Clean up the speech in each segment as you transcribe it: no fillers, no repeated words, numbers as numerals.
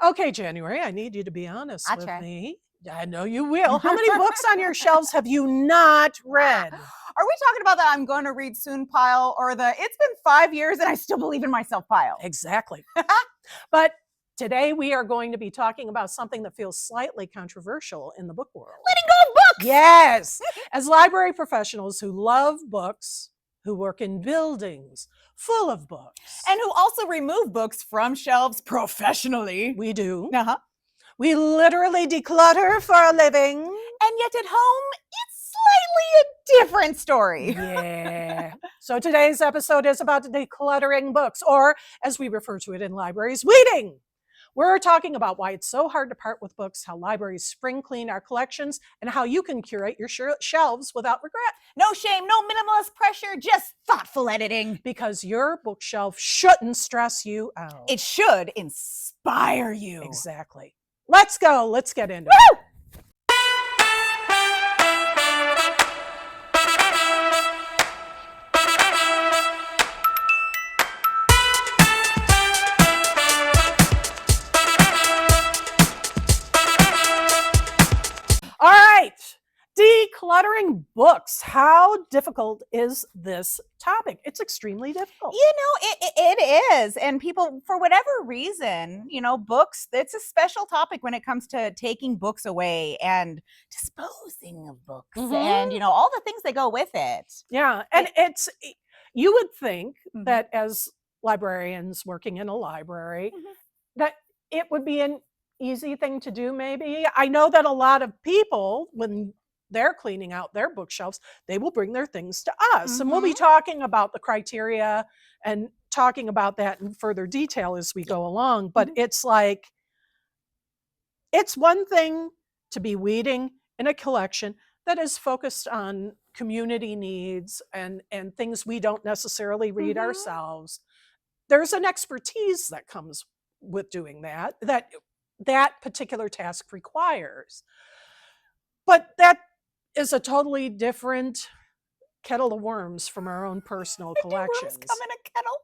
Okay, January, I need you to be honest I with try. me. I know you will. How many books on your shelves have you not read? Are we talking about that I'm going to read soon pile or the it's been 5 years and I still believe in myself pile? Exactly. But today we are going to be talking about something that feels slightly controversial in the book world. Letting go of books! Yes. As library professionals who love books, who work in buildings full of books. And who also remove books from shelves professionally. We do. Uh-huh. We literally declutter for a living. And yet at home, it's slightly a different story. Yeah. So today's episode is about decluttering books, or as we refer to it in libraries, weeding. We're talking about why it's so hard to part with books, how libraries spring clean our collections, and how you can curate your shelves without regret. No shame, no minimalist pressure, just thoughtful editing. Because your bookshelf shouldn't stress you out. It should inspire you. Exactly. Let's go. Let's get into it. All right. Decluttering books. How difficult is this topic? It's extremely difficult. You know, it is. And people, for whatever reason, books, it's a special topic when it comes to taking books away and disposing of books and, all the things that go with it. Yeah. And you would think that as librarians working in a library, that it would be an easy thing to do, maybe. I know that a lot of people, when they're cleaning out their bookshelves, they will bring their things to us. And we'll be talking about the criteria and talking about that in further detail as we go along. But it's like, it's one thing to be weeding in a collection that is focused on community needs and things we don't necessarily read ourselves. There's an expertise that comes with doing that particular task requires. But that is a totally different kettle of worms from our own personal collections. Worms come in a kettle?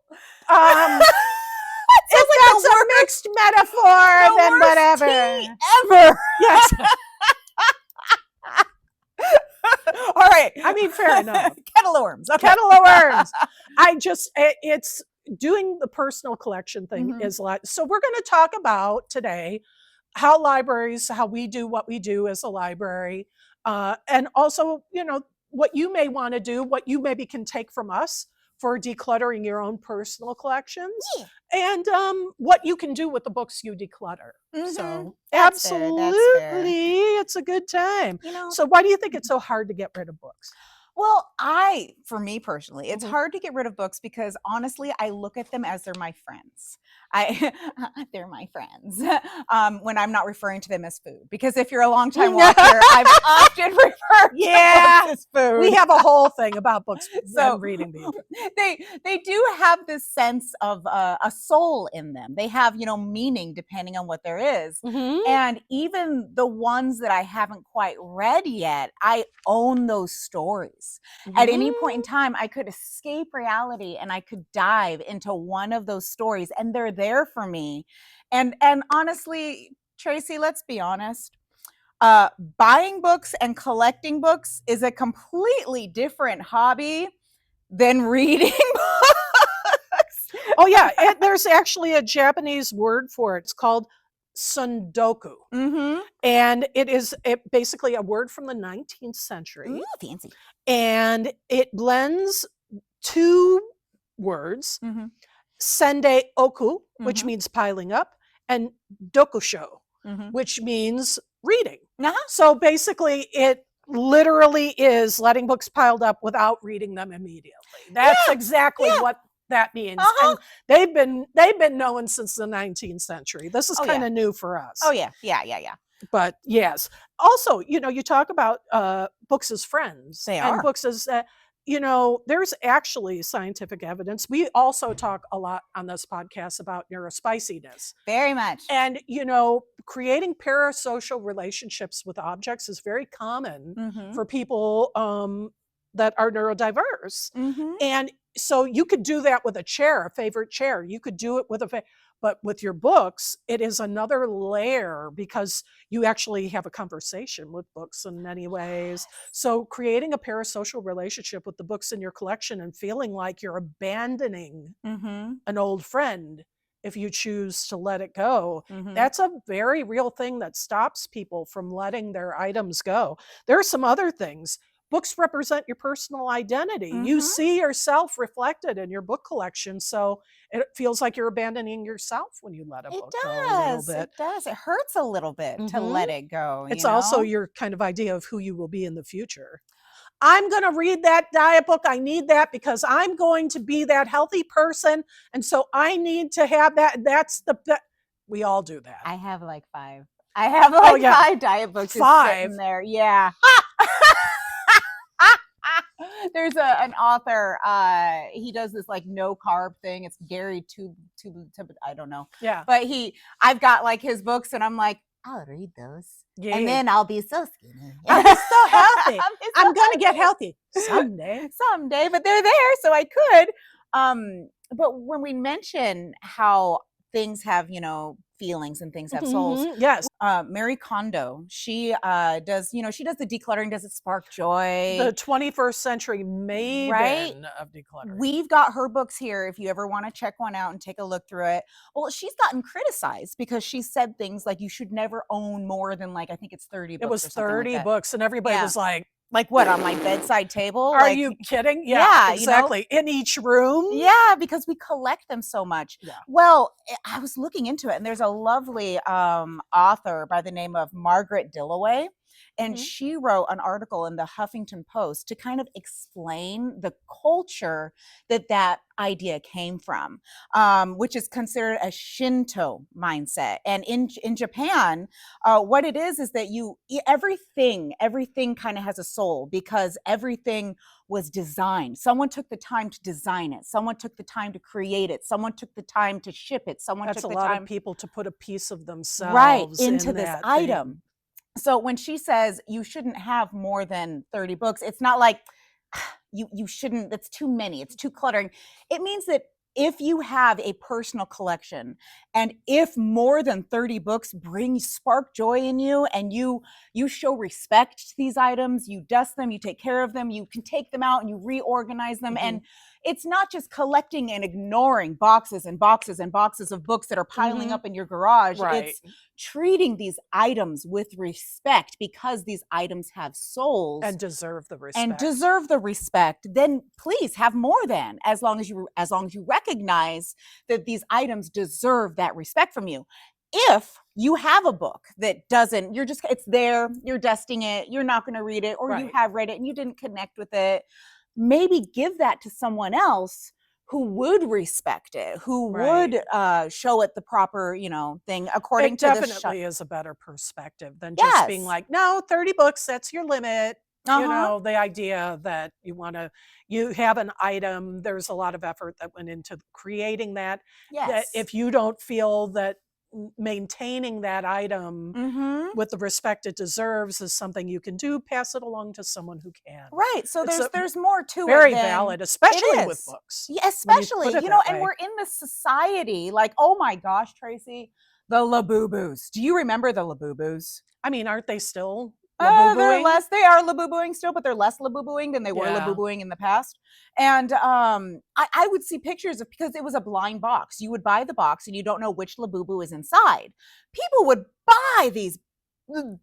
If that's a mixed metaphor, then whatever. Ever. Yes. All right. I mean, fair enough. Kettle of worms. Okay. Kettle of worms. It's doing the personal collection thing is a lot. So we're going to talk about today how we do what we do as a library, and also, what you may want to do, what you maybe can take from us for decluttering your own personal collections, and what you can do with the books you declutter. So That's fair. it's a good time. So why do you think it's so hard to get rid of books? Well, for me personally, it's hard to get rid of books because honestly, I look at them as they're my friends. They're my friends when I'm not referring to them as food. Because if you're a long-time watcher, I've often referred to books as food. We have a whole thing about books and reading people. They do have this sense of a soul in them. They have, meaning depending on what there is. And even the ones that I haven't quite read yet, I own those stories. At any point in time, I could escape reality and I could dive into one of those stories, and they're there for me. And honestly, Tracy, let's be honest. Buying books and collecting books is a completely different hobby than reading books. Oh yeah, there's actually a Japanese word for it. It's called sundoku. And it is basically a word from the 19th century. Ooh, fancy. And it blends two words, sende oku, which means piling up, and dokusho, which means reading. So basically it literally is letting books piled up without reading them immediately. That's exactly what that means. And they've been known since the 19th century. This is kind of new for us. Oh yeah. But yes. Also, you talk about books as friends. They are. And books as, there's actually scientific evidence. We also talk a lot on this podcast about neurospiciness. Very much. And, creating parasocial relationships with objects is very common for people that are neurodiverse. And so you could do that with a chair, a favorite chair. You could do it with But with your books, it is another layer because you actually have a conversation with books in many ways. So creating a parasocial relationship with the books in your collection and feeling like you're abandoning an old friend if you choose to let it go, that's a very real thing that stops people from letting their items go. There are some other things. Books represent your personal identity. You see yourself reflected in your book collection. So it feels like you're abandoning yourself when you let a book go a little bit. It does. It hurts a little bit to let it go. It's also your kind of idea of who you will be in the future. I'm going to read that diet book. I need that because I'm going to be that healthy person. And so I need to have that. We all do that. I have like 5. I have like 5 diet books 5 sitting there. Yeah. There's an author, he does this like no carb thing. It's Gary I don't know. Yeah. But I've got like his books and I'm like, I'll read those. Yeah. And then I'll be so skinny. I'll be so healthy. I'm going to get healthy someday. But they're there, so I could. But when we mention how things have, feelings and things have souls. Yes. Mary Kondo, she does the decluttering. Does it spark joy? The 21st century maiden of decluttering. We've got her books here if you ever want to check one out and take a look through it. Well, she's gotten criticized because she said things like you should never own more than I think it's 30 books. It was 30 books and everybody was like what, on my bedside table? Are you kidding? Yeah, exactly. In each room? Yeah, because we collect them so much. Yeah. Well, I was looking into it, and there's a lovely author by the name of Margaret Dillaway, and she wrote an article in the Huffington Post to kind of explain the culture that idea came from, which is considered a Shinto mindset. And in Japan, what it is that everything kind of has a soul because everything was designed. Someone took the time to design it. Someone took the time to create it. Someone took the time to ship it. That's took the time. That's a lot of people to put a piece of themselves into this item. So when she says you shouldn't have more than 30 books, it's not like you shouldn't, that's too many, it's too cluttering. It means that if you have a personal collection and if more than 30 books spark joy in you and you show respect to these items, you dust them, you take care of them, you can take them out and you reorganize them. And it's not just collecting and ignoring boxes and boxes and boxes of books that are piling up in your garage. It's treating these items with respect because these items have souls and deserve the respect. Then please have more than, as long as you recognize that these items deserve that respect from you. If you have a book that doesn't, it's there, you're dusting it, you're not going to read it, or you have read it and you didn't connect with it, maybe give that to someone else who would respect it, who would show it the proper, thing according to the definitely is a better perspective than just being like, no, 30 books, that's your limit. The idea that you have an item, there's a lot of effort that went into creating that. That if you don't feel that maintaining that item with the respect it deserves is something you can do, pass it along to someone who can. Right. So there's more to it. Very valid, especially with books. Yeah, especially, and we're in this society like, oh my gosh, Tracy, the Labubu's. Do you remember the Labubu's? I mean, aren't they still they are Labubuing still, but they're less Labubuing than they were Labubuing in the past. And I would see pictures because it was a blind box. You would buy the box and you don't know which Labubu is inside. People would buy these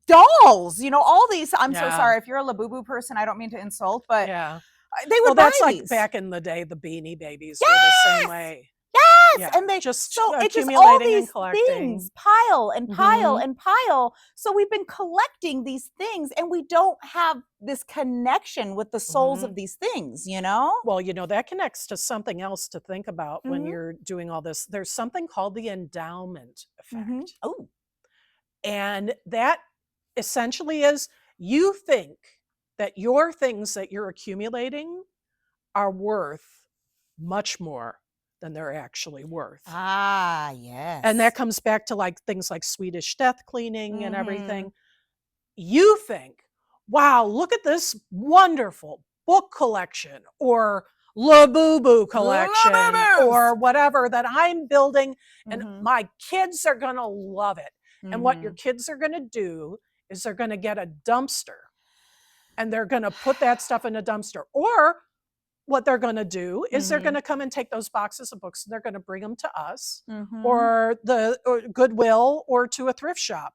dolls, all these. I'm so sorry if you're a Labubu person. I don't mean to insult, but they would buy these. Like back in the day, the Beanie Babies were the same way. Yes, and they just it's just all these things pile and pile and pile. So we've been collecting these things, and we don't have this connection with the souls of these things. Well, that connects to something else to think about when you're doing all this. There's something called the endowment effect. Oh, and that essentially is you think that your things that you're accumulating are worth much more than they're actually worth. Ah, yes. And that comes back to like things like Swedish death cleaning and everything. You think, wow, look at this wonderful book collection, or Labubu collection Labubus! or whatever that I'm building, and Mhm. my kids are going to love it. And what your Mhm. kids are going to do is they're going to get a dumpster and they're going to put that stuff in a dumpster. Or what they're going to do is they're going Mhm. to come and take those boxes of books and they're going to bring them to us Mhm. or the Goodwill or to a thrift shop.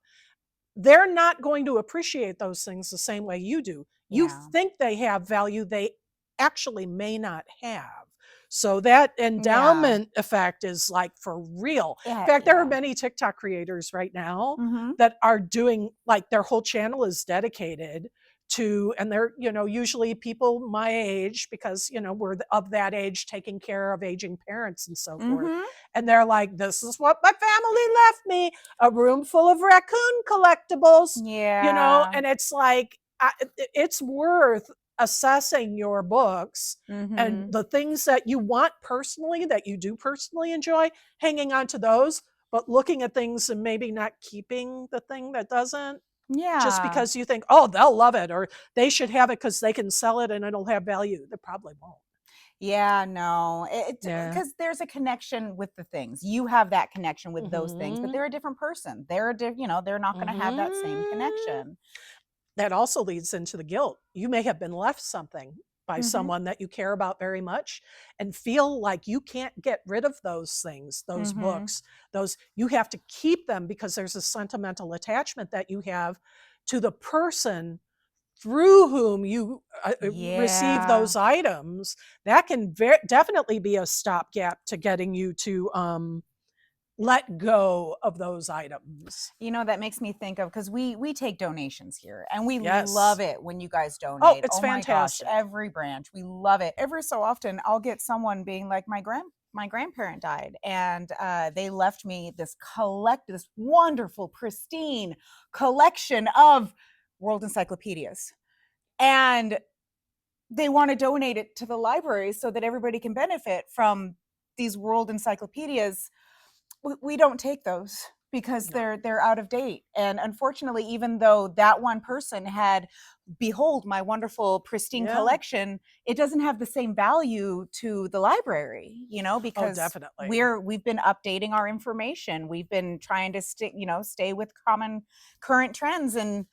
They're not going to appreciate those things the same way you do. You Yeah. think they have value, they actually may not have. So that Yeah. endowment effect is like for real. In Yeah, fact, there are yeah. many TikTok creators right now Mhm. that are doing like their whole channel is dedicated to, and they're, usually people my age, because, we're of that age taking care of aging parents and so forth. Mhm. And they're like, this is what my family left me, a room full of raccoon collectibles, Yeah. and it's like, it's worth assessing your books and Mhm. the things that you want personally, that you do personally enjoy, hanging on to those, but looking at things and maybe not keeping the thing that doesn't, just Yeah. because you think, oh, they'll love it, or they should have it because they can sell it and it'll have value. They probably won't. Yeah, no. Yeah. Because there's a connection with the things. You have that connection with those things, but Mm-hmm. they're a different person. They're not going to have that same Mm-hmm. connection. That also leads into the guilt. You may have been left something by Mhm. someone that you care about very much and feel like you can't get rid of those things, those Mhm. books, those, you have to keep them because there's a sentimental attachment that you have to the person through whom you receive Yeah. those items. That can definitely be a stopgap to getting you to let go of those items. That makes me think of, because we take donations here and we love Yes. it when you guys Oh, donate. it's Oh my gosh, fantastic. every branch, we love it. Every so often I'll get someone being like, my grandparent died, and they left me this wonderful, pristine collection of world encyclopedias. And they want to donate it to the library so that everybody can benefit from these world encyclopedias. We don't take those because No. they're out of date. And unfortunately, even though that one person had, behold, my wonderful pristine Yeah. collection, it doesn't have the same value to the library, Oh, because definitely. we've been updating our information. We've been trying to stay with common current trends, and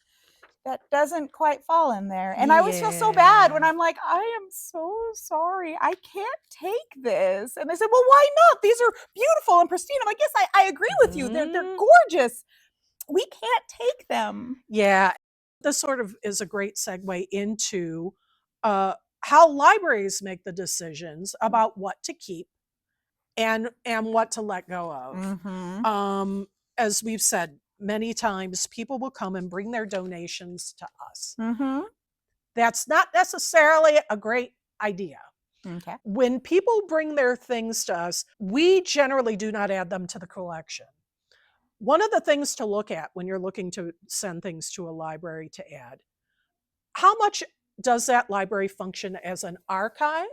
that doesn't quite fall in there. And I always feel so bad when Yeah. I'm like, I am so sorry, I can't take this. And they said, well, why not? These are beautiful and pristine. I'm like, yes, I agree with you. They're Mhm. gorgeous. We can't take them. Yeah. This sort of is a great segue into how libraries make the decisions about what to keep and what to let go of. Mm-hmm. As we've said many times, people will come and bring their donations to us. Mm-hmm. That's not necessarily a great idea. Okay. When people bring their things to us, we generally do not add them to the collection. One of the things to look at when you're looking to send things to a library to add, how much does that library function as an archive?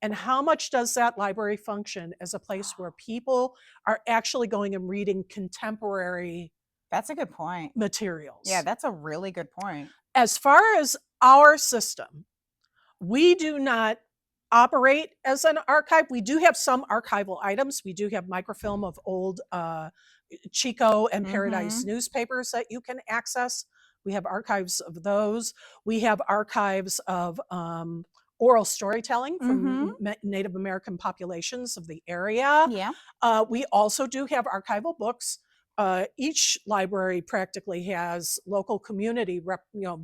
And how much does that library function as a place where people are actually going and reading contemporary That's a good point. Yeah, materials? that's a really good point. As far as our system, we do not operate as an archive. We do have some archival items. We do have microfilm of old Chico and Paradise Mm-hmm. newspapers that you can access. We have archives of those. We have archives of oral storytelling Mm-hmm. from Native American populations of the area. Yeah. We also do have archival books. Each library practically has local community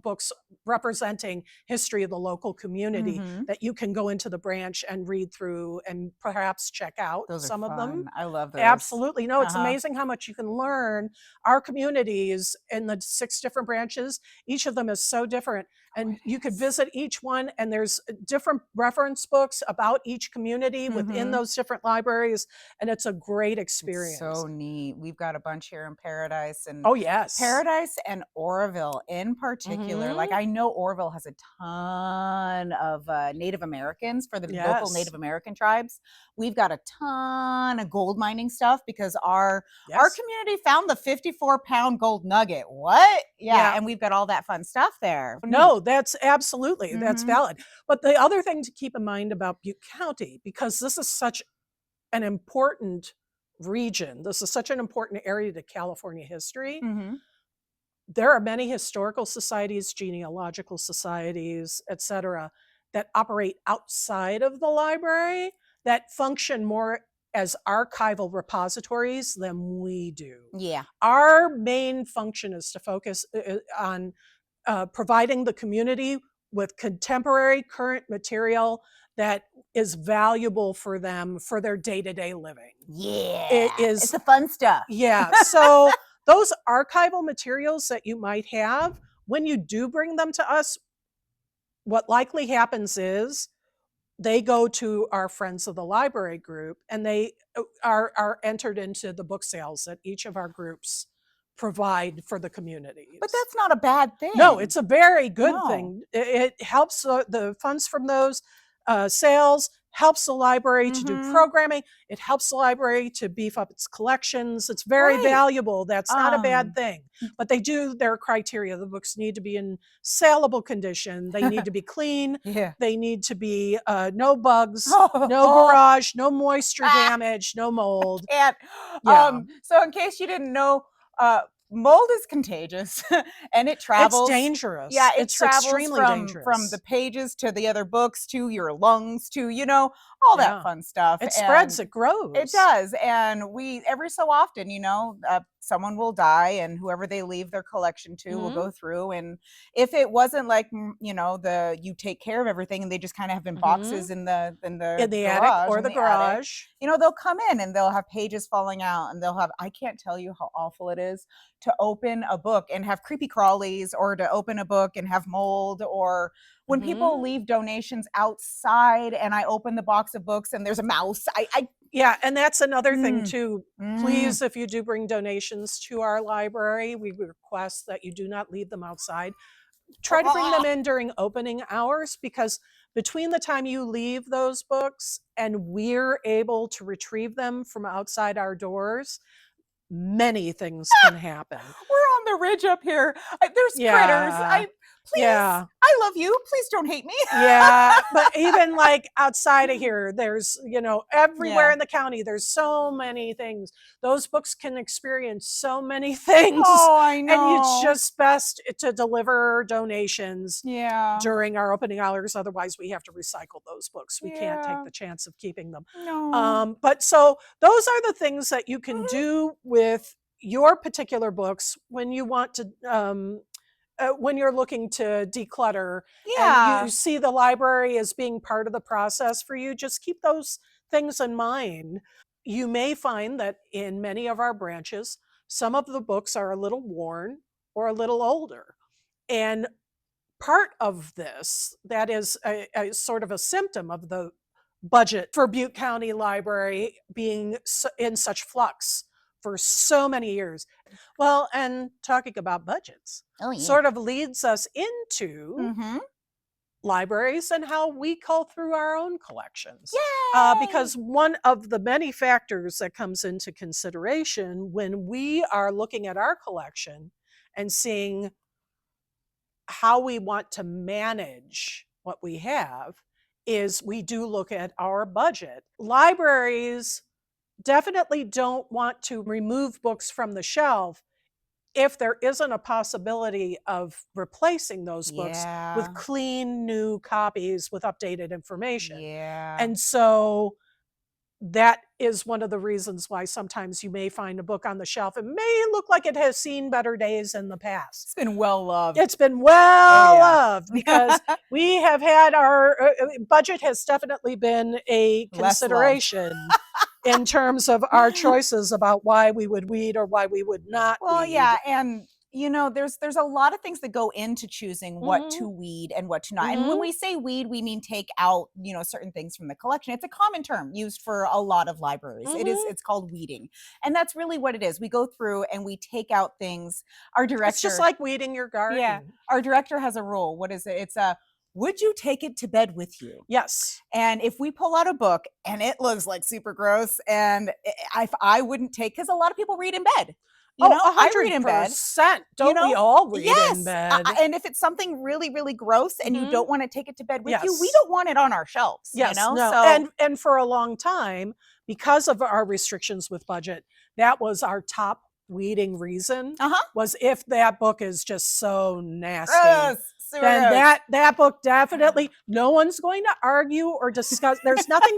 books representing history of the local community Mm-hmm. that you can go into the branch and read through and perhaps check out Those are some of them. fun. I love those. Absolutely. No, it's Uh-huh. amazing how much you can learn. Our communities in the 6 different branches, each of them is so different. Oh, And it you could is. visit each one, and there's different reference books about each community within Mm-hmm. those different libraries. And it's a great It's experience. so neat. We've got a bunch here in Oh, yes. Paradise and Oroville in particular. Like, Hmm. I know Oroville has a ton of Native Americans for the local Yes. Native American tribes. We've got a ton of gold mining stuff because our Yes. community found the 54-pound gold nugget. What? Yeah, Yeah. and we've got all that fun stuff there. No, that's absolutely, that's valid. But the other thing to keep in mind about Butte County, because this is such an important region, this is such an important area to California history, there are many historical societies, genealogical societies, etc., that operate outside of the library that function more as archival repositories than we do. Yeah. Our main function is to focus on providing the community with contemporary, current material that is valuable for them for their day-to-day living. Yeah. It is, it's the fun stuff. yeah. So those archival materials that you might have, when you do bring them to us, what likely happens is they go to our Friends of the Library group, and they are entered into the book sales that each of our groups provide for the communities. But that's not a bad thing. No, it's a very good No. thing. It helps the funds from those sales, helps the library to do programming. It helps the library to beef up its collections. It's very Right. valuable. That's not a bad thing. But they do their criteria. The books need to be in saleable condition. They need to be clean. Yeah. They need to be no bugs, no garage, no moisture damage, no mold. And Yeah. so in case you didn't know, mold is contagious and it travels. It's dangerous. Yeah, it it's travels extremely from dangerous. the pages to the other books to your lungs to, you know, all that fun stuff. It spreads, it grows. It does. And we, every so often, you know, someone will die, and whoever they leave their collection to will go through. And if it wasn't like, you know, you take care of everything and they just kind of have been boxes in the attic or the garage, you know, they'll come in and they'll have pages falling out, and they'll have, I can't tell you how awful it is to open a book and have creepy crawlies, or to open a book and have mold, or when people leave donations outside and I open the box of books and there's a mouse. Yeah, and that's another thing too. Please, if you do bring donations to our library, we request that you do not leave them outside. Try to bring them in during opening hours, because between the time you leave those books and we're able to retrieve them from outside our doors, many things can happen. We're on the ridge up here. There's critters. Please, I love you. Please don't hate me. Yeah, but even like outside of here, there's, you know, everywhere in the county, there's so many things. Those books can experience so many things. Oh, I know. And it's just best to deliver donations during our opening hours. Otherwise, we have to recycle those books. We can't take the chance of keeping them. No. But so those are the things that you can do with your particular books when you want to when you're looking to declutter and you see the library as being part of the process for you. Just keep those things in mind. You may find that in many of our branches, some of the books are a little worn or a little older. And part of this, that is a sort of a symptom of the budget for Butte County Library being in such flux for so many years. Well, and talking about budgets sort of leads us into libraries and how we cull through our own collections. Because one of the many factors that comes into consideration when we are looking at our collection and seeing how we want to manage what we have is we do look at our budget. Libraries definitely don't want to remove books from the shelf if there isn't a possibility of replacing those books with clean new copies with updated information. And so that is one of the reasons why sometimes you may find a book on the shelf. It may look like it has seen better days in the past. It's been well loved. It's been well loved because we have had our budget has definitely been a consideration in terms of our choices about why we would weed or why we would not weed. And you know, there's a lot of things that go into choosing what to weed and what to not. And when we say weed, we mean take out, you know, certain things from the collection. It's a common term used for a lot of libraries. It's called weeding. And that's really what it is. We go through and we take out things. Our director, it's just like weeding your garden. Yeah. Our director has a rule. What is it? It's would you take it to bed with you? Yes. And if we pull out a book and it looks like super gross, and if I wouldn't take, because a lot of people read in bed. You Oh, know, I read in bed. 100%. You Don't we know? all read in Yes. bed? And if it's something really, really gross and you Mhm. don't want to take it to bed with you, we Yes. don't want it on our shelves, you Yes, know? no, So, and for a long time, because of our restrictions with budget, that was our top reading reason, uh-huh. was if that book is just so nasty, Gross. Super then gross. that book definitely, no one's going to argue or discuss. There's nothing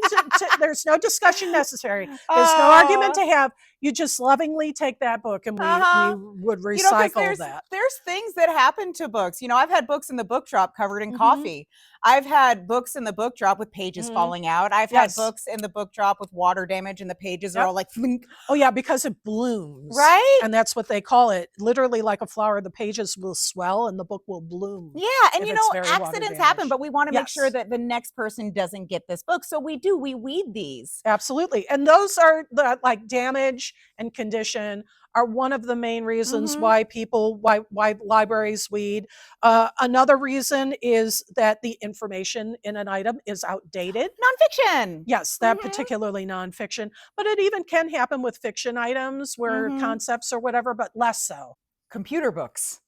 there's no discussion necessary. There's no argument Oh. to have. You just lovingly take that book, and we Uh-huh. would You know, because recycle that. there's things that happen to books. You know, I've had books in the book drop covered in Mhm. coffee. I've had books in the book drop with pages Mhm. falling out. I've had Yes. books in the book drop with water damage and the pages are Yep. all like flink. Oh yeah, because it blooms. Right? And that's what they call it. Literally like a flower, the pages will swell and the book will bloom. Yeah, and if you it's know, very water accidents happen, damaged. but we want to make sure Yes. that the next person doesn't get this book. So we weed these. Absolutely. And those are the, like, damage and condition are one of the main reasons Mhm. why libraries weed. Another reason is that the information in an item is outdated. Nonfiction. Yes, that Mhm. particularly nonfiction, but it even can happen with fiction items where Mhm. concepts or whatever, but less so. Computer books.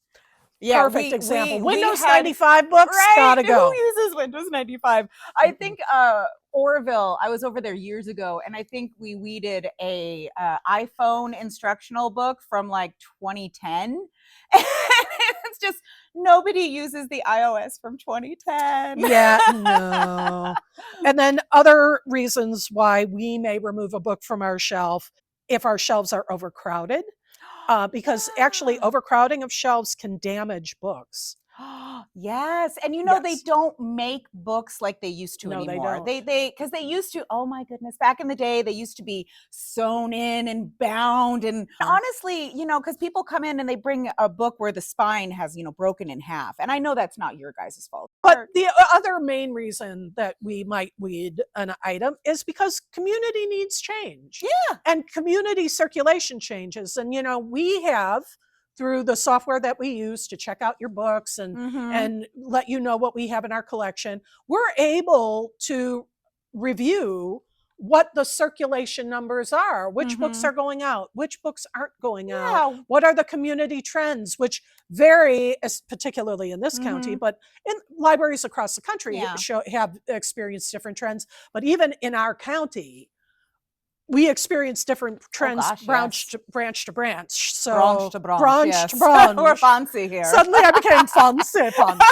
Yeah, Perfect example. we Windows had 95 books, right. gotta Who go. uses Windows 95? I think Orville, I was over there years ago, and I think we weeded a iPhone instructional book from like 2010. It's just nobody uses the iOS from 2010. Yeah, no. And then other reasons why we may remove a book from our shelf if our shelves are overcrowded, because actually Yeah. overcrowding of shelves can damage books. Yes, and you know they Yes. don't make books like they used to No, they anymore. don't. They because they used to, oh my goodness, back in the day they used to be sewn in and bound and honestly, you know, because people come in and they bring a book where the spine has, you know, broken in half. And I know that's not your guys' fault. But the other main reason that we might weed an item is because community needs change. Yeah. And community circulation changes. And, you know, we have, through the software that we use to check out your books Mhm. and let you know what we have in our collection, we're able to review what the circulation numbers are, which books Mhm. are going out, which books aren't going out, Yeah. what are the community trends, which vary, particularly in this county, Mhm. but in libraries across the country Yeah. have experienced different trends. But even in our county, we experience different Oh trends gosh, branch yes. to branch to branch. Branch So to branch, branch to yes. We're branch. fancy here. Suddenly I became fancy pants.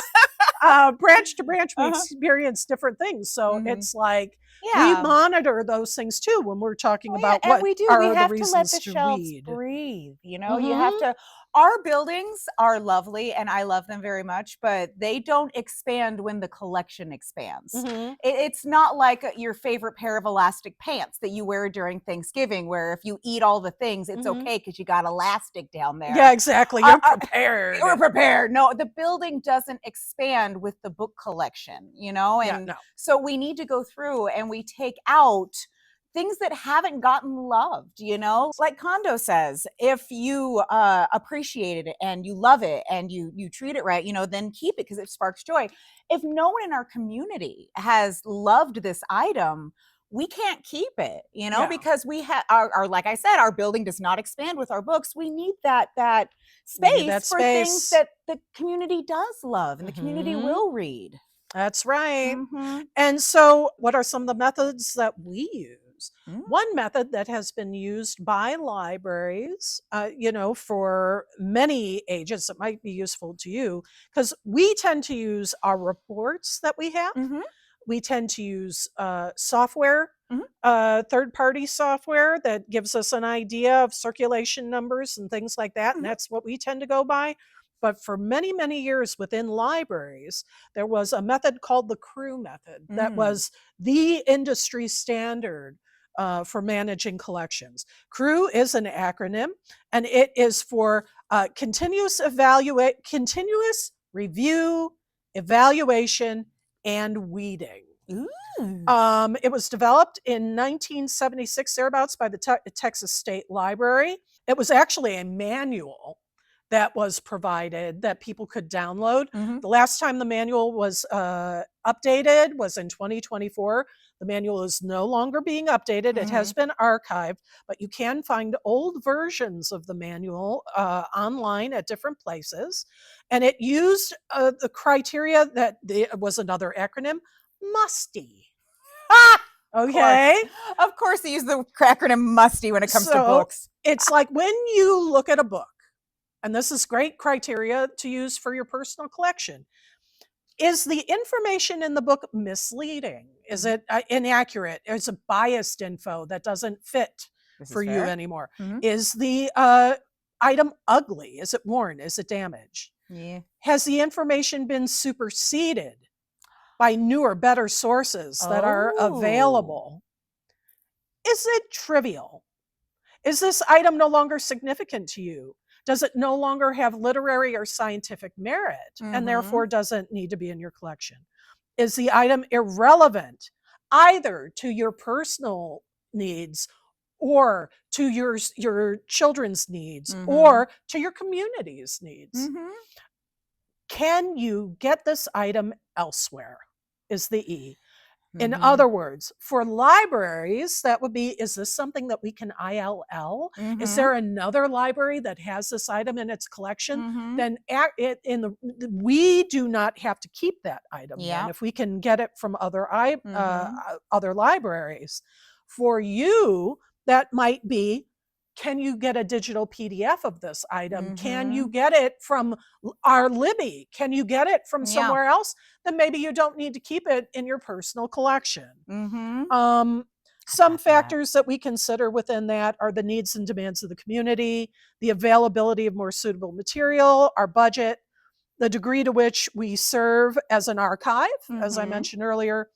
Branch to branch, we Uh-huh. experience different things. So Mhm. it's like we Yeah. monitor those things too when we're talking Oh, yeah, about and what we do. We are the have to let reasons the to shelves weed. breathe. You know, you have Mhm. to. Our buildings are lovely and I love them very much, but they don't expand when the collection expands. Mhm. It's not like your favorite pair of elastic pants that you wear during Thanksgiving, where if you eat all the things, it's Mhm. okay because you got elastic down there. Yeah, exactly. Our- You're our- prepared. We're prepared. No, the building doesn't expand with the book collection, you know? Yeah, And no. so we need to go through and we take out things that haven't gotten loved, you know? Like Kondo says, if you appreciate it and you love it and you treat it right, you know, then keep it because it sparks joy. If no one in our community has loved this item, we can't keep it, you know, Yeah. because we have our like I said, our building does not expand with our books. We need that We need space that for things space. that the community does love and the community Mhm. will read. That's right. Mhm. And so, what are some of the methods that we use? Mm. One method that has been used by libraries, you know, for many ages, that might be useful to you, because we tend to use our reports that we have. Mhm. We tend to use software, Mhm. third-party software that gives us an idea of circulation numbers and things like that, and Mhm. that's what we tend to go by. But for many, many years within libraries, there was a method called the CREW method that Mm. was the industry standard for managing collections. CREW is an acronym, and it is for continuous review, evaluation, and weeding. Ooh. It was developed in 1976 thereabouts by the Texas State Library. It was actually a manual that was provided that people could download. Mhm. The last time the manual was updated was in 2024. The manual is no longer being updated. It has been archived, but you can find old versions of the manual online at different places. And it used the criteria that was another acronym, MUSTY. Okay. Of course, they use the acronym MUSTY when it comes to books. It's like when you look at a book, and this is great criteria to use for your personal collection. Is the information in the book misleading? Is it inaccurate? Is it biased info that doesn't fit for you anymore? Is the item ugly? Is it worn? Is it damaged? Yeah. Has the information been superseded by newer, better sources that are available? Is it trivial? Is this item no longer significant to you? Does it no longer have literary or scientific merit and therefore doesn't need to be in your collection? Is the item irrelevant either to your personal needs or to your children's needs or to your community's needs? Can you get this item elsewhere is the E. In other words, for libraries, that would be, is this something that we can ILL? Is there another library that has this item in its collection? Then we do not have to keep that item. Then if we can get it from other libraries. For you, that might be, can you get a digital PDF of this item? Can you get it from our Libby? Can you get it from somewhere else? Then maybe you don't need to keep it in your personal collection. Some factors that we consider within that are the needs and demands of the community, the availability of more suitable material, our budget, the degree to which we serve as an archive, as I mentioned earlier,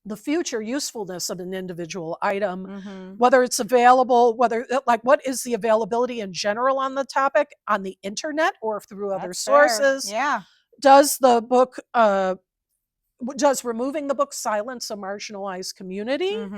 the future usefulness of an individual item, whether it's available, what is the availability in general on the topic on the internet or through other sources? Does the book, does removing the book silence a marginalized community?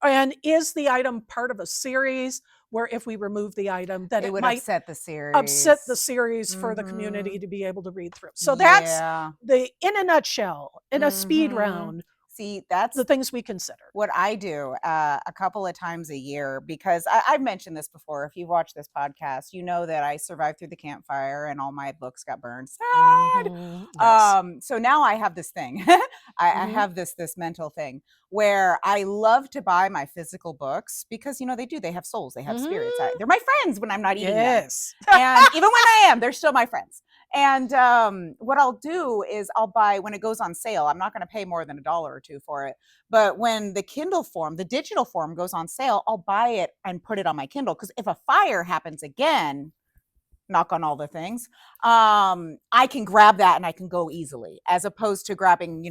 And is the item part of a series where if we remove the item that it would might upset the series, for the community to be able to read through? So that's in a nutshell, in a speed round. See, that's the things we consider. What I do a couple of times a year, because I've mentioned this before. If you've watched this podcast, you know that I survived through the campfire and all my books got burned. Sad. Yes. So now I have this thing. I have this mental thing where I love to buy my physical books because, they have souls, they have spirits. They're my friends when I'm not eating them. And even when I am, they're still my friends. And what I'll do is I'll buy, when it goes on sale, I'm not going to pay more than $1 or $2 for it. But when the Kindle form, the digital form goes on sale, I'll buy it and put it on my Kindle. Because if a fire happens again, knock on all the things, I can grab that and I can go easily, as opposed to grabbing,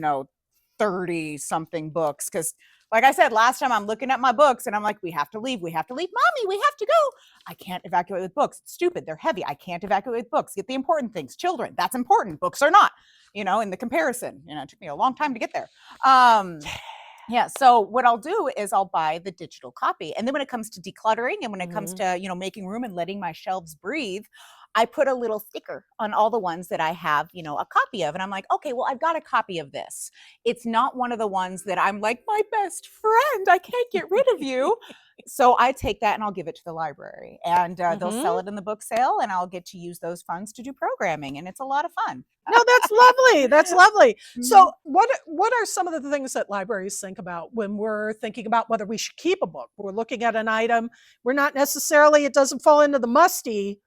30 something books. Because like I said, last time I'm looking at my books and I'm like, we have to leave. Mommy, we have to go. I can't evacuate with books. It's stupid. They're heavy. I can't evacuate with books. Get the important things. Children, that's important. Books are not, in the comparison. It took me a long time to get there. So what I'll do is I'll buy the digital copy. And then when it comes to decluttering and when it comes to, making room and letting my shelves breathe, I put a little sticker on all the ones that I have, a copy of. And I'm like, okay, well, I've got a copy of this. It's not one of the ones that I'm like, my best friend, I can't get rid of you. So I take that and I'll give it to the library, and they'll sell it in the book sale, and I'll get to use those funds to do programming. And it's a lot of fun. No, that's lovely. That's lovely. So what are some of the things that libraries think about when we're thinking about whether we should keep a book? We're looking at an item. We're not necessarily, it doesn't fall into the musty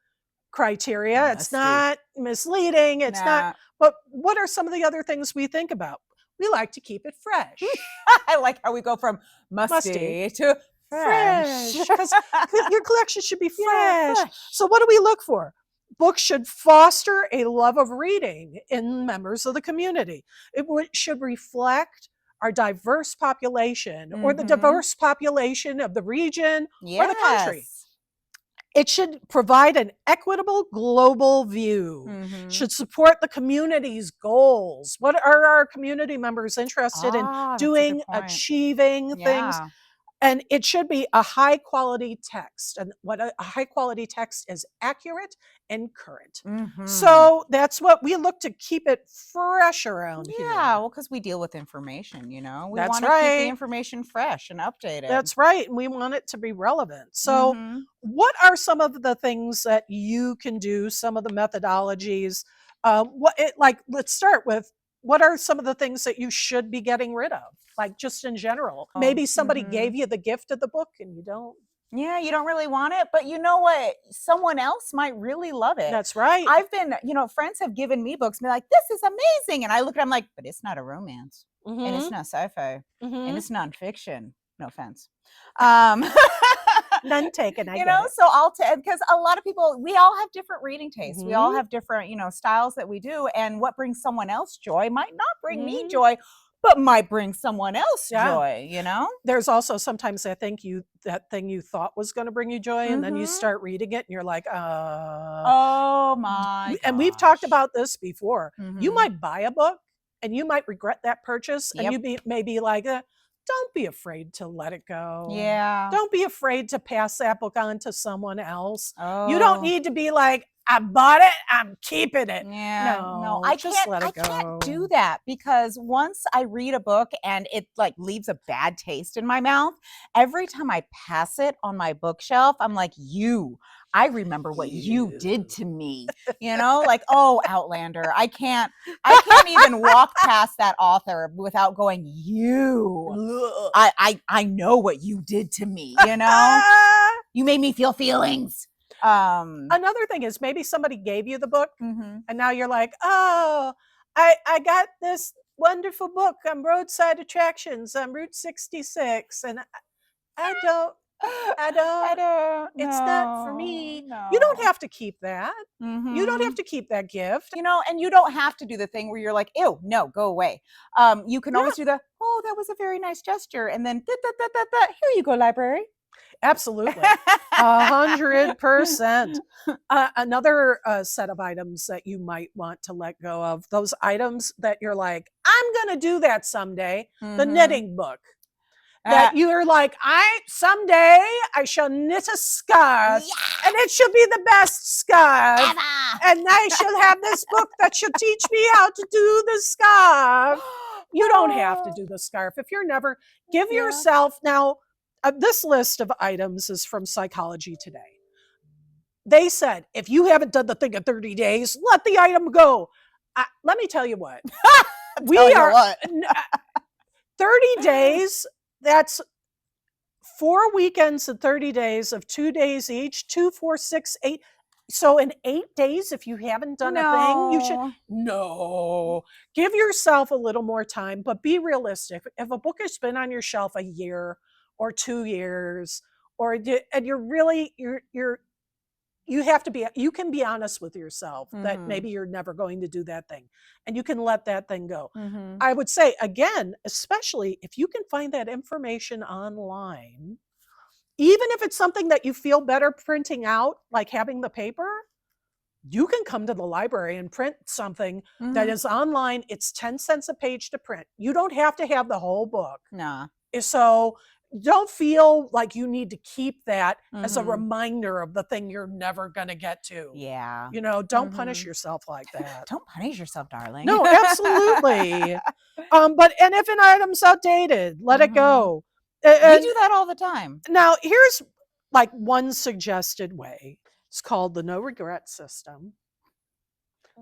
criteria. It's not misleading. It's not, but what are some of the other things we think about? We like to keep it fresh. I like how we go from musty to fresh. Because your collection should be fresh. So what do we look for? Books should foster a love of reading in members of the community. It should reflect our diverse population or the diverse population of the region or the country. It should provide an equitable global view, should support the community's goals. What are our community members interested in doing, achieving things? And it should be a high quality text. And what a high quality text is: accurate and current. So that's what we look to keep it fresh around here. Yeah, well, because we deal with information, you know. We That's want to keep the right. information fresh and updated. That's right. And we want it to be relevant. So, what are some of the things that you can do? Some of the methodologies? Let's start with, what are some of the things that you should be getting rid of? Like, just in general. Maybe somebody gave you the gift of the book and you don't. Yeah, you don't really want it, but you know what? Someone else might really love it. That's right. I've been, friends have given me books and be like, this is amazing. And I look at them like, but it's not a romance. And it's not sci-fi. And it's nonfiction. No offense. None taken. So I'll because a lot of people, we all have different reading tastes. We all have different, styles that we do. And what brings someone else joy might not bring me joy, but might bring someone else joy, There's also sometimes that thing you thought was going to bring you joy, and then you start reading it and you're like, oh my And we've talked about this before. You might buy a book and you might regret that purchase, and you may be like, don't be afraid to let it go. Yeah. Don't be afraid to pass that book on to someone else. You don't need to be like, I bought it, I'm keeping it. Yeah. No, I can't do that, because once I read a book and it like leaves a bad taste in my mouth, every time I pass it on my bookshelf, I'm like, I remember what you did to me, like, oh, Outlander. I can't even walk past that author without going, I know what you did to me, you made me feel feelings. Another thing is, maybe somebody gave you the book and now you're like, oh, I got this wonderful book on roadside attractions on Route 66, and I don't. It's not for me. No. You don't have to keep that. You don't have to keep that gift. And you don't have to do the thing where you're like, ew, no, go away. You can always do oh, that was a very nice gesture. And then, here you go, library. Absolutely. 100%. Another set of items that you might want to let go of, those items that you're like, I'm going to do that someday. The knitting book. That you're like, someday I shall knit a scarf, and it shall be the best scarf. And I shall have this book that shall teach me how to do the scarf. You don't have to do the scarf. If you're never, give yourself, now, this list of items is from Psychology Today. They said, if you haven't done the thing in 30 days, let the item go. Let me tell you what. 30 days, that's 4 weekends and 30 days of 2 days each, 2, 4, 6, 8. So in 8 days, if you haven't done a thing, you should, give yourself a little more time, but be realistic. If a book has been on your shelf a year or 2 years, and you're really, you have to be, you can be honest with yourself that maybe you're never going to do that thing, and you can let that thing go. I would say, again, especially if you can find that information online, even if it's something that you feel better printing out, like having the paper, you can come to the library and print something that is online. It's 10 cents a page to print. You don't have to have the whole book. Nah. So don't feel like you need to keep that as a reminder of the thing you're never going to get to. Yeah. Don't punish yourself like that. Don't punish yourself, darling. No, absolutely. And if an item's outdated, let it go. We do that all the time. Now, here's like one suggested way. It's called the no regret system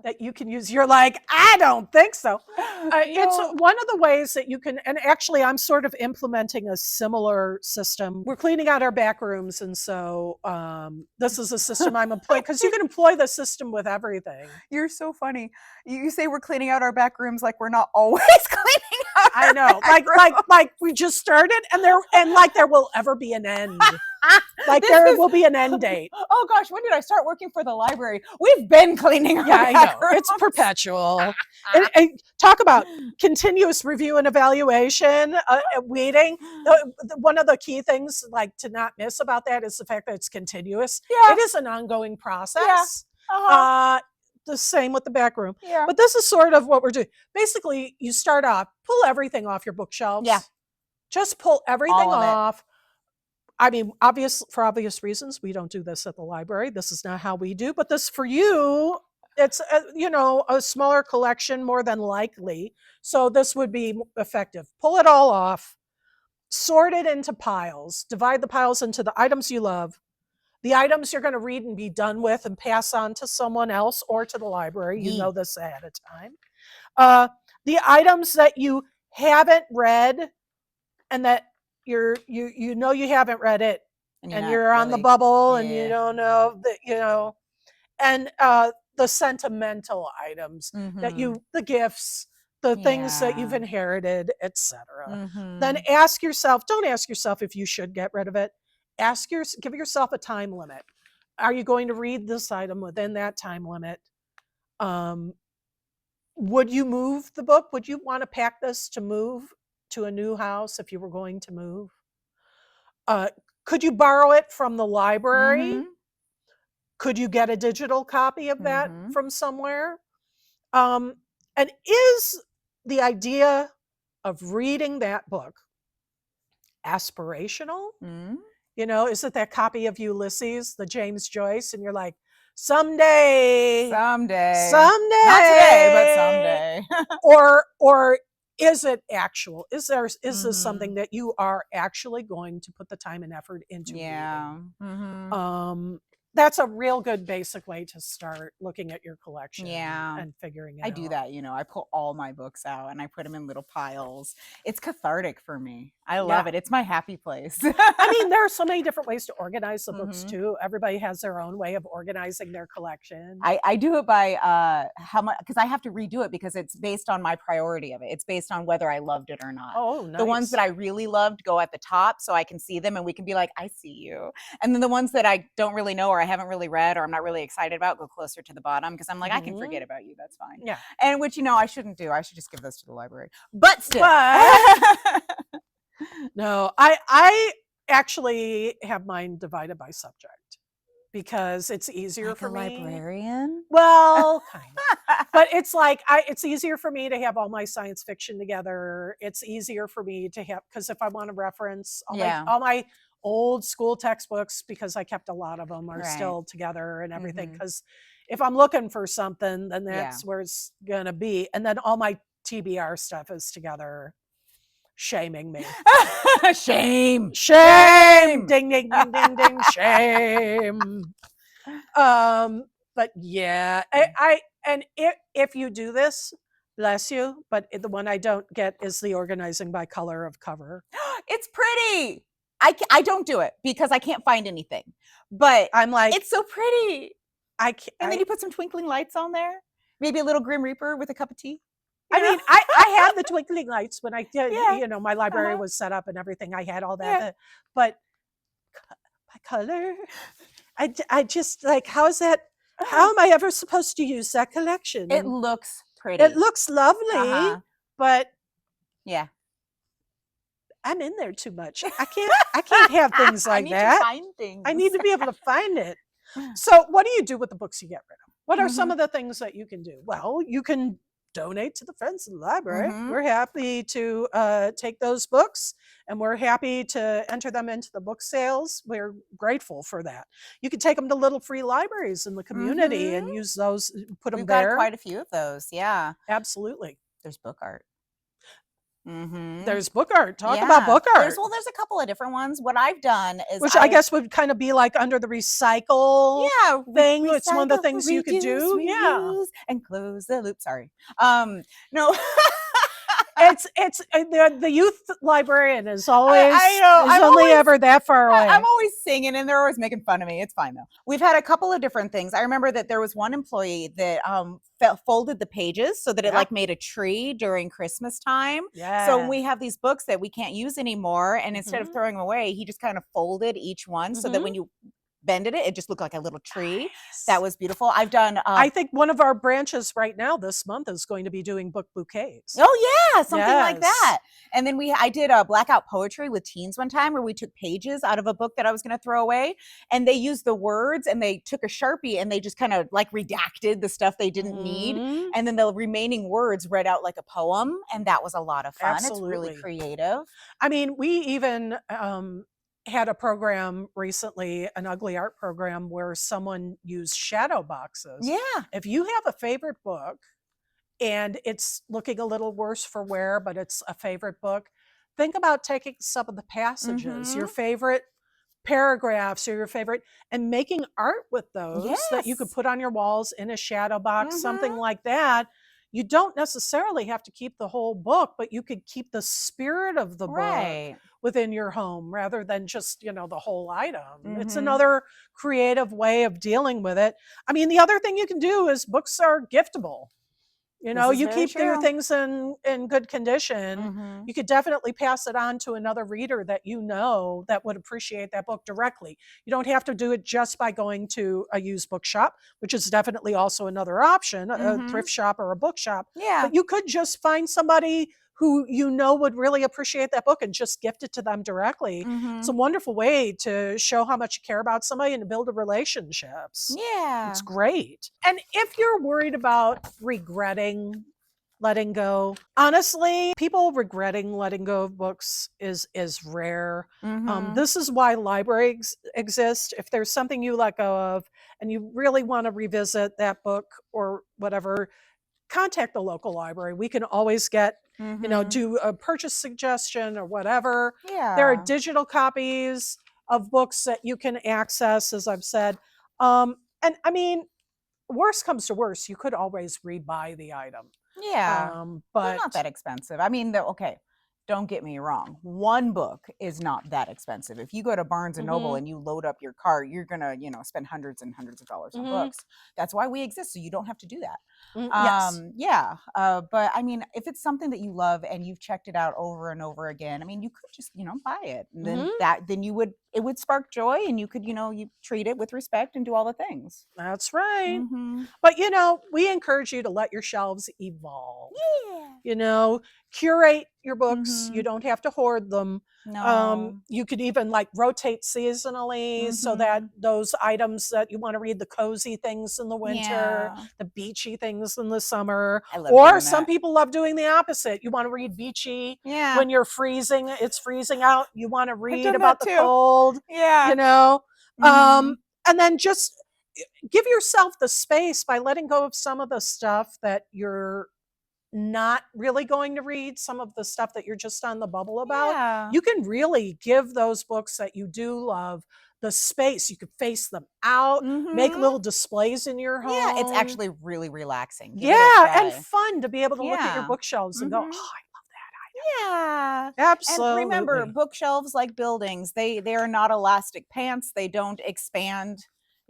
that you can use. You're like, I don't think so. It's one of the ways that you can, and actually I'm sort of implementing a similar system. We're cleaning out our back rooms, and so this is a system I'm employing, because you can employ the system with everything. You're so funny. You say we're cleaning out our back rooms like we're not always cleaning out I know. Like we just started, and there will ever be an end. Like there will be an end date. Oh gosh, when did I start working for the library? We've been cleaning our back rooms. It's perpetual. and talk about continuous review and evaluation, weeding. One of the key things like to not miss about that is the fact that it's continuous. Yeah. It is an ongoing process. Yeah. The same with the back room. Yeah. But this is sort of what we're doing. Basically, you start off, pull everything off your bookshelves. Yeah. Just pull everything off. I mean, for obvious reasons, we don't do this at the library. This is not how we do, but this for you, it's a smaller collection more than likely. So this would be effective. Pull it all off, sort it into piles, divide the piles into the items you love, the items you're going to read and be done with and pass on to someone else or to the library. You know this ahead of time. The items that you haven't read and that you haven't read it and you're on the bubble and you don't know that, and the sentimental items that the gifts, the things that you've inherited, etc. Then don't ask yourself if you should get rid of it. Give yourself a time limit. Are you going to read this item within that time limit? Would you move the book? Would you want to pack this to move to a new house if you were going to move? Could you borrow it from the library? Could you get a digital copy of that from somewhere? And is the idea of reading that book aspirational? Is it that copy of Ulysses, the James Joyce, and you're like, someday. Not today, but someday. or is it actual? Is this something that you are actually going to put the time and effort into? That's a real good basic way to start looking at your collection and figuring it out. I do that, I pull all my books out and I put them in little piles. It's cathartic for me. I love it. It's my happy place. I mean, there are so many different ways to organize the books too. Everybody has their own way of organizing their collection. I do it by how much, because I have to redo it because it's based on my priority of it. It's based on whether I loved it or not. Oh, nice. The ones that I really loved go at the top so I can see them and we can be like, I see you. And then the ones that I don't really know or I haven't really read or I'm not really excited about go closer to the bottom because I'm like, I can forget about you. That's fine. Yeah. And which, I shouldn't do. I should just give those to the library. But still. No, I actually have mine divided by subject because it's easier for me. Librarian? Well, kind of. But it's like it's easier for me to have all my science fiction together. It's easier for me to have, because if I want to reference all my old school textbooks, because I kept a lot of them, are still together and everything. Because if I'm looking for something, then that's where it's gonna be. And then all my TBR stuff is together, shaming me. Shame. Ding, ding, ding, ding, ding, shame. But yeah, and if you do this, bless you, but the one I don't get is the organizing by color of cover. It's pretty. I don't do it because I can't find anything. But I'm like, it's so pretty. I can't. And then you put some twinkling lights on there. Maybe a little Grim Reaper with a cup of tea. I mean, I had the twinkling lights when I did, my library was set up and everything. I had all that, but by color, I just like, how is that? How am I ever supposed to use that collection? It looks pretty. It looks lovely, but I'm in there too much. I can't have things like that. I need to find things. I need to be able to find it. So what do you do with the books you get rid of? What are some of the things that you can do? Well, you can donate to the Friends of the Library. We're happy to take those books and we're happy to enter them into the book sales. We're grateful for that. You can take them to little free libraries in the community and use those, put them there. We've got quite a few of those. Yeah. Absolutely. There's book art. There's book art. Talk about book art. There's a couple of different ones. What I've done is, which I guess would kind of be like under the recycle thing. It's one of the things you could do. Reuse, and close the loop. Sorry. No. It's the youth librarian is always only ever that far away. I'm always singing and they're always making fun of me. It's fine though. We've had a couple of different things. I remember that there was one employee that folded the pages so that it like made a tree during Christmas time. Yeah. So we have these books that we can't use anymore, and instead of throwing them away, he just kind of folded each one so that when you bended it just looked like a little tree. Nice. That was beautiful. I've done I think one of our branches right now this month is going to be doing book bouquets. Oh yeah, something like that. And then I did a blackout poetry with teens one time where we took pages out of a book that I was going to throw away, and they used the words and they took a Sharpie and they just kind of like redacted the stuff they didn't need, and then the remaining words read out like a poem, and that was a lot of fun. Absolutely. It's really creative. I mean, we even had a program recently, an ugly art program, where someone used shadow boxes. Yeah. If you have a favorite book and it's looking a little worse for wear, but it's a favorite book, think about taking some of the passages, your favorite paragraphs or your favorite, and making art with those that you could Yes. put on your walls in a shadow box, something like that. You don't necessarily have to keep the whole book, but you could keep the spirit of the book Right. within your home rather than just, the whole item. It's another creative way of dealing with it. I mean, the other thing you can do is books are giftable. This is You very keep your true. things in good condition. You could definitely pass it on to another reader that that would appreciate that book directly. You don't have to do it just by going to a used bookshop, which is definitely also another option, a thrift shop or a bookshop. Yeah. But you could just find somebody who would really appreciate that book and just gift it to them directly. It's a wonderful way to show how much you care about somebody and to build relationships. Yeah. It's great. And if you're worried about regretting letting go, honestly, people regretting letting go of books is rare. This is why libraries exist. If there's something you let go of and you really want to revisit that book or whatever, contact the local library. We can always get, do a purchase suggestion or whatever. There are Yeah. digital copies of books that you can access, as I've said. And I mean, worst comes to worst, you could always rebuy the item. Yeah. They're But not that expensive. I mean, okay, don't get me wrong. One book is not that expensive. If you go to Barnes and Noble and you load up your cart, you're gonna, spend hundreds and hundreds of dollars on books. That's why we exist, so you don't have to do that. yes, Yeah. But I mean, if it's something that you love and you've checked it out over and over again, I mean, you could just, buy it. And then it would spark joy, and you could, you treat it with respect and do all the things. that's right. Mm-hmm. But we encourage you to let your shelves evolve. Yeah. Curate your books. You don't have to hoard them. No. You could even rotate seasonally so that those items that you want to read, the cozy things in the winter, Yeah. the beachy things in the summer. I love Or doing some that. people love doing the opposite. You want to read beachy Yeah. when you're freezing. It's freezing out. You want to I've read done about that the too. cold. Yeah. And then just give yourself the space by letting go of some of the stuff that you're not really going to read, some of the stuff that you're just on the bubble about. Yeah. You can really give those books that you do love the space. You could face them out, make little displays in your home. Yeah, it's actually really relaxing. Give it a Yeah, and try. fun to be able to look at your Yeah. bookshelves and go, oh, I love Yeah. that. Absolutely. And remember, bookshelves, like buildings, they are not elastic pants. They don't expand,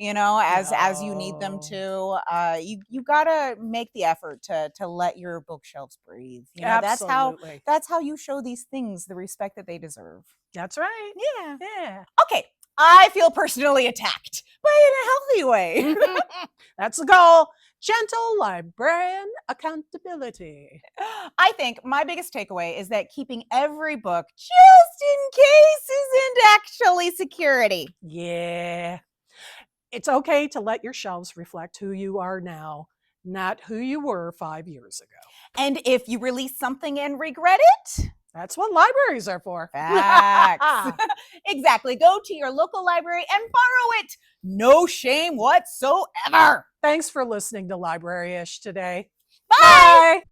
as you need them to. You gotta make the effort to let your bookshelves breathe. Absolutely. That's how you show these things the respect that they deserve. That's right. Yeah. Yeah. Okay. I feel personally attacked, but in a healthy way. That's the goal. Gentle librarian accountability. I think my biggest takeaway is that keeping every book just in case isn't actually security. Yeah. It's okay to let your shelves reflect who you are now, not who you were 5 years ago. And if you release something and regret it, that's what libraries are for. facts. Exactly. Go to your local library and borrow it. No shame whatsoever. Thanks for listening to Library-ish today. Bye. Bye.